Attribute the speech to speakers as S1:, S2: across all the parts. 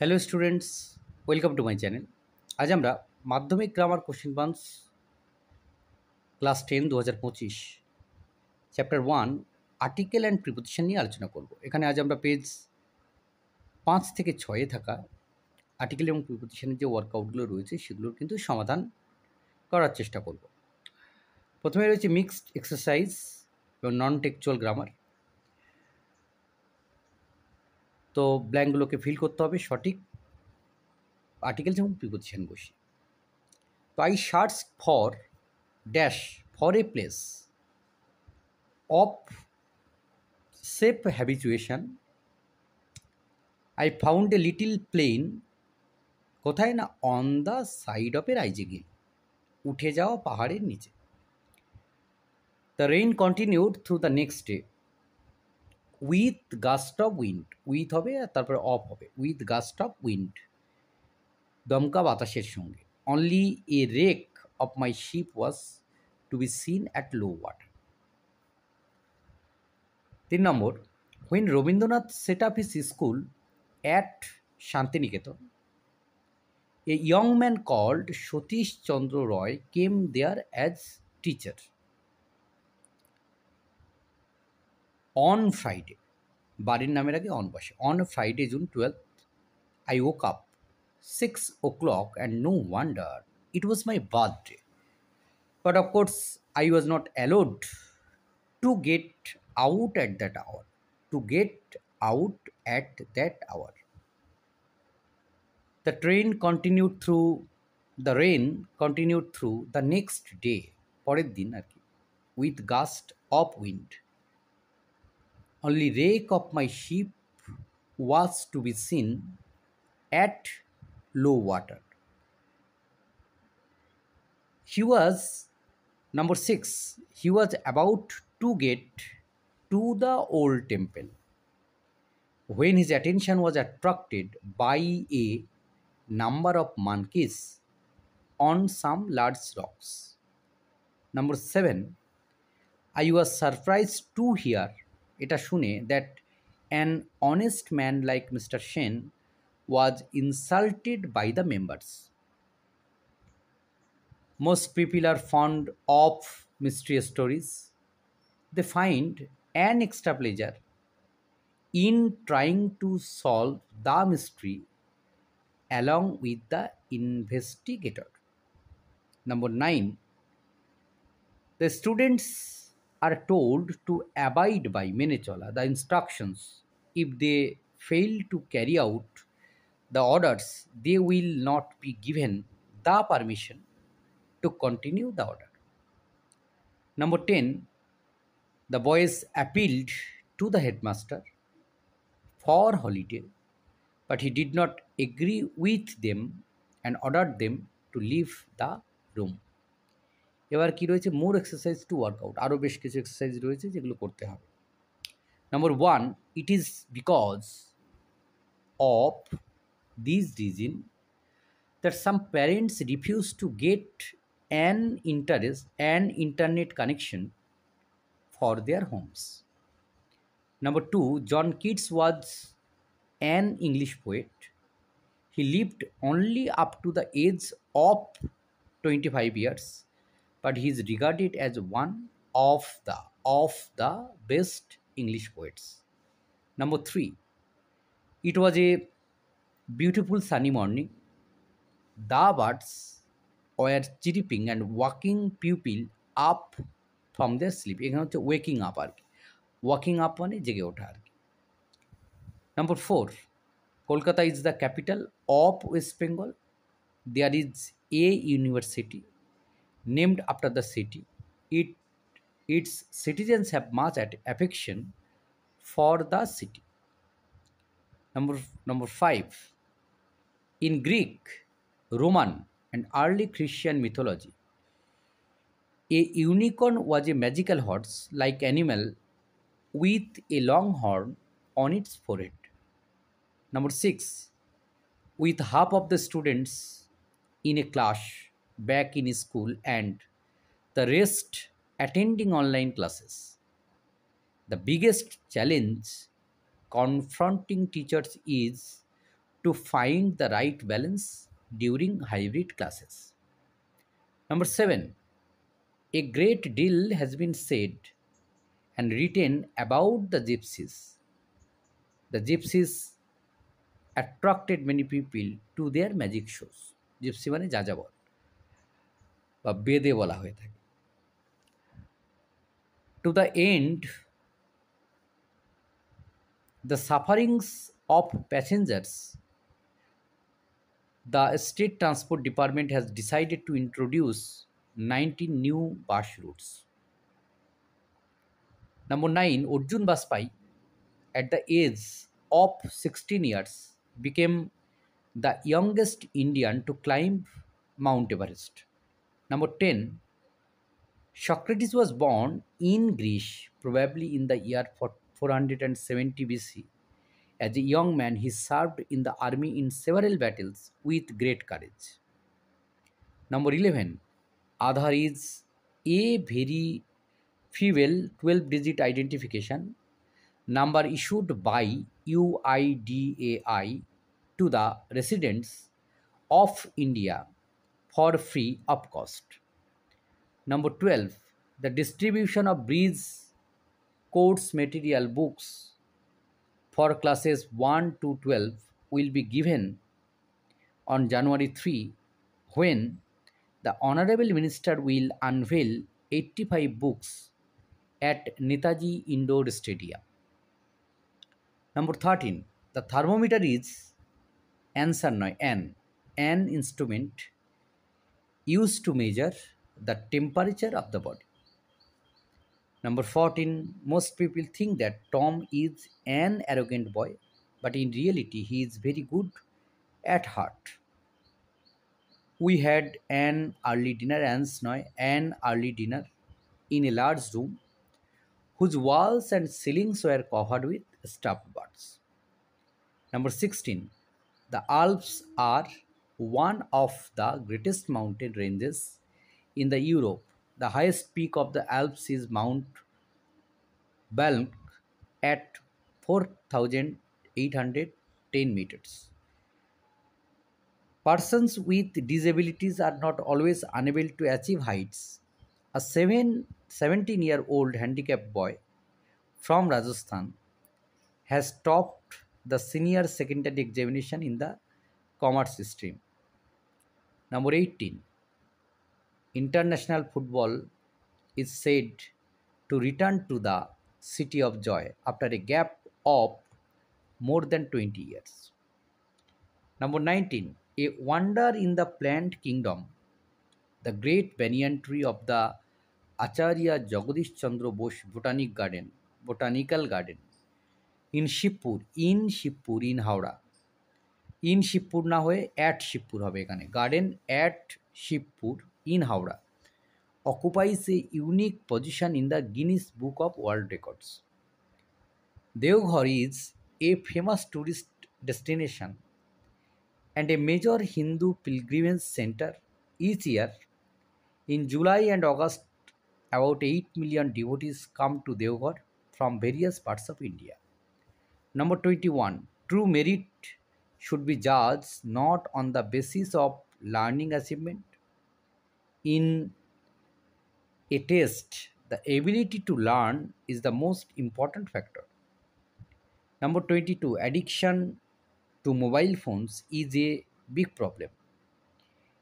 S1: Hello students, welcome to my channel. আজ আমরা Madhyamik grammar question bank class 10 2025 chapter 1 article and preposition নিয়ে আলোচনা করব। এখানে আজ আমরা পেজ 5 থেকে 6-এ থাকা আর্টিকেল এবং প্রিপোজিশনের যে ওয়ার্কআউটগুলো রয়েছে সেগুলোর কিন্তু সমাধান করার চেষ্টা করব। প্রথমে রয়েছে মিক্সড এক্সারসাইজ এবং নন টেক্সচুয়াল গ্রামার। তো ব্ল্যাঙ্কগুলোকে ফিল করতে হবে সঠিক আর্টিকেলস এবং প্রিপোজিশন বসিয়ে। তো I search for dash for a place of safe habituation. I found a little plane কোথায় না on the side of a rising hill, উঠে যাওয়া পাহাড়ের নিচে। The rain continued through the next day with gust of wind, with হবে আর তারপরে of হবে, উইথ গাস্ট অফ উইন্ড, দমকা বাতাসের সঙ্গে। Only a wreck of my ship was to be seen at low water. 3 number, when Rabindranath set up his school at Shantiniketan, a young man called Satish Chandra Roy came there as teacher. On Friday, বাড়ির নামের আগে on বসে। On Friday, June 12th, I woke up 6 o'clock and no wonder, it was my birthday. But of course, I was not allowed to get out at that hour. To get out at that hour. The rain continued through the next day, পরের দিন আর কি, with gust of wind. Only rake of my ship was to be seen at low water. Number 6, he was about to get to the old temple when his attention was attracted by a number of monkeys on some large rocks. Number 7, I was surprised to hear, এটা শুনে, that an honest man like Mr. Shen was insulted by the members. Most people are fond of mystery stories. They find an extra pleasure in trying to solve the mystery along with the investigator. Number 9, the students are told to abide by মেনে চলা the instructions. If they fail to carry out the orders, they will not be given the permission to continue the order. Number 10, the boys appealed to the headmaster for holiday, but he did not agree with them and ordered them to leave the room. এবার কি রয়েছে, মোর exercise two workout, আরও বেশ কিছু exercise রয়েছে যেগুলো করতে হবে। Number 1, it is because of this reason that some parents refuse to get an internet connection for their Holmes. Number 2, John Keats was an English poet. He lived only up to the age of 25 years, but he is regarded as one of the best English poets. Number 3, it was a beautiful sunny morning. The birds were chirping and waking people up from their sleep. এখানে হচ্ছে waking up আর কি, walking up মানে জেগে ওঠা আর কি। Number 4, Kolkata is the capital of West Bengal. There is a university named after the city. Its citizens have much affection for the city. Number 5, in Greek, Roman, and early Christian mythology, a unicorn was a magical horse-like animal with a long horn on its forehead. Number 6, with half of the students in a class back in school and the rest attending online classes, the biggest challenge confronting teachers is to find the right balance during hybrid classes. Number 7, a great deal has been said and written about the gypsies. The gypsies attracted many people to their magic shows. Gypsy মানে যাযাবর বা বেদে বলা হয়ে থাকে। To the end, the sufferings of passengers, the state transport department has decided to introduce 19 new bus routes. Number 9, Arjun Baspai, at the age of 16 years, became the youngest Indian to climb Mount Everest. Number 10, Socrates was born in Greece, probably in the year 470 BC. As a young man, he served in the army in several battles with great courage. Number 11, Aadhaar is a very feeble 12 digit identification number issued by UIDAI to the residents of India for free of cost. Number 12, the distribution of bridge course material books for classes 1 to 12 will be given on January 3, when the Honorable Minister will unveil 85 books at Netaji Indoor Stadium. Number 13, the thermometer is answer noy an instrument used to measure the temperature of the body. Number 14, most people think that Tom is an arrogant boy, but in reality, he is very good at heart. We had an early dinner and snow, an early dinner in a large room whose walls and ceilings were covered with stuffed birds. Number 16, the Alps are one of the greatest mountain ranges in the Europe. The highest peak of the Alps is Mount Balk at 4,810 meters. Persons with disabilities are not always unable to achieve heights. A 17-year-old handicapped boy from Rajasthan has topped the senior secondary examination in the commerce stream. Number 18, international football is said to return to the city of joy after a gap of more than 20 years. Number 19, a wonder in the plant kingdom, the great banyan tree of the Acharya Jagadish Chandra Bose Botanical Garden in Shibpur in Howrah. In Shibpur না হয়ে at Shibpur হবে এখানে, garden at Shibpur in Howrah occupies a unique position in the Guinness Book of World Records. Deoghar is a famous tourist destination and a major Hindu pilgrimage center. Each year in July and August, about 8 million devotees come to Deoghar from various parts of India. Number 21, true merit should be judged not on the basis of learning achievement. In a test, the ability to learn is the most important factor. Number 22, addiction to mobile phones is a big problem.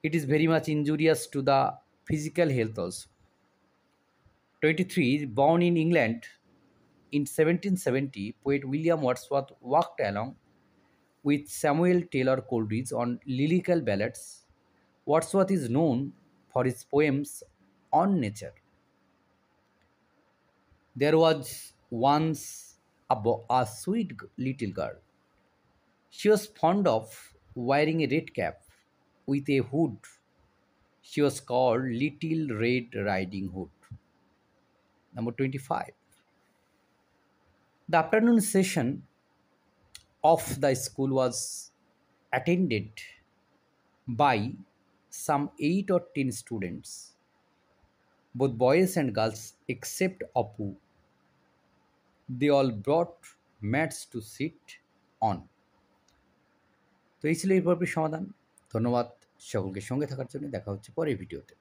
S1: It is very much injurious to the physical health also. 23, born in England in 1770, poet William Wordsworth walked along with Samuel Taylor Coleridge on lyrical ballads. Wordsworth is known for his poems on nature. There was once a sweet little girl. She was fond of wearing a red cap with a hood. She was called Little Red Riding Hood. Number 25. The afternoon session of the school was attended by some 8 or 10 students, both boys and girls except Apu. They all brought mats to sit on. তো এই ছিল এই গল্পের সমাধান। ধন্যবাদ সকলকে সঙ্গে থাকার জন্য। দেখা হচ্ছে পরের ভিডিওতে।